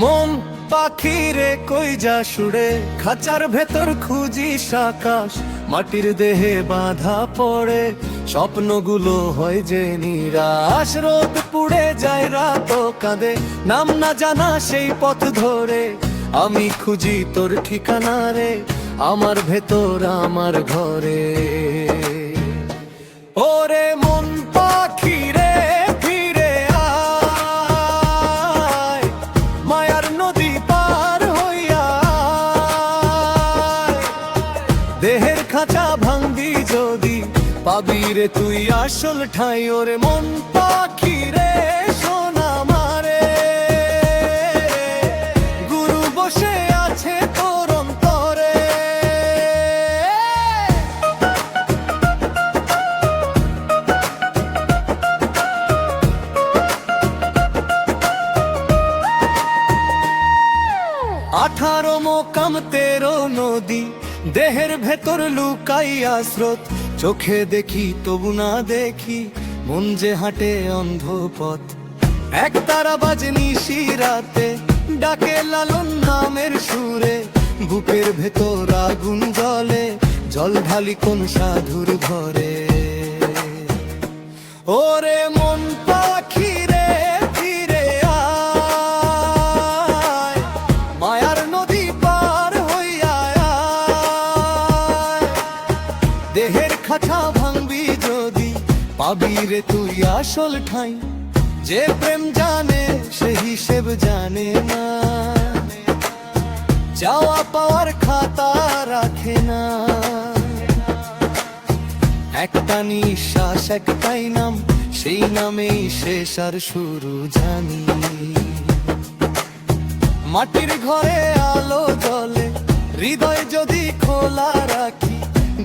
মন পাখিরে কই যা সুরে, খাঁচার ভেতর খুঁজিস আকাশ, মাটির দেহে বাঁধা পড়ে স্বপ্নগুলো হয় যে নিরাশ। রোদ পুড়ে যায় রাত কাঁদে, নাম না জানা সেই পথ ধরে আমি খুঁজি তোর ঠিকানা রে, আমার ভেতর আমার ঘরে। ওরে মন পাখি রে ফিরে আয়, মায়ার নদী পার হইয়া আয়। দেহের খাঁচা ভাঙবি যদি, পাবি রে তুই আসল ঠাঁই। ওরে মন পাখি রে সোনা মারে, গুরু বসে আছে তোর অন্তরে। আঠারো মোকাম 13 নদী, দেহের ভেতর লুকাইয়া স্রোত। চোখে দেখি তবু না দেখি, মন যে হাঁটে অন্ধ পথ। এক তারা বাজে নিশিরাতে, ডাকে লালন নামের সুরে। বুকের ভেতর আগুন জ্বলে, জল ঢালি কোন সাধুর ঘরে। ওরে মন পাখি রে ফিরে আয়, মায়ার নদী পার হইয়া আয়। দেহের খাঁচা ভাঙবি যদি, পাবি রে তুই আসল ঠাঁই। যে প্রেম জানে সে হিসেব জানে না, চাওয়া পাওয়ার খাতা রাখে না। একটা নিঃশ্বাস একটাই নাম, সেই নামেই শেষ আর শুরু জানি। মাটির ঘরে আলো জ্বলে, হৃদয় যদি খোলা রাখি,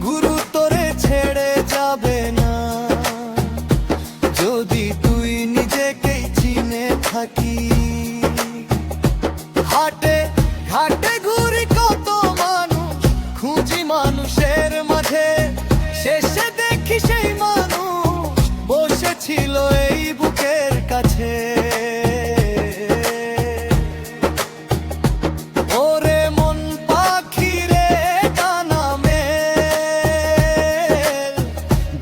গুরু তোরে ছেড়ে যাবে না। যদি তুই নিজেকেই চিনে থাকি, হাটে ঘাটে ঘুরি কত মানুষ, খুঁজি মানুষের মাঝে। শেষে দেখি সেই মানুষ বসেছিল এই বুকের কাছে। ওরে মন পাখি রে ডানা মেল,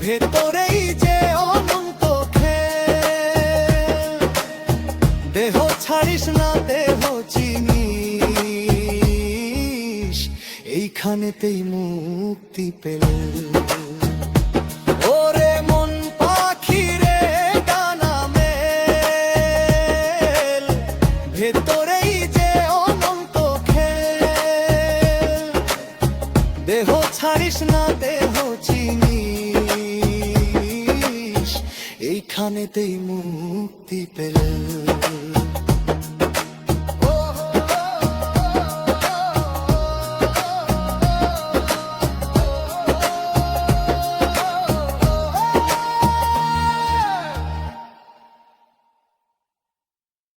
ভেতরেই যে অনন্ত খেল। দেহ ছাড়িস না দেহ চিনিস, এইখানেতেই মুক্তি পেল। ওরে মন পাখি রে ডানা মেল, ভেতরেই যে অনন্ত খেল। দেহ ছাড়িস না দেহ চিনিস, এইখানেতেই মুক্তি পেল।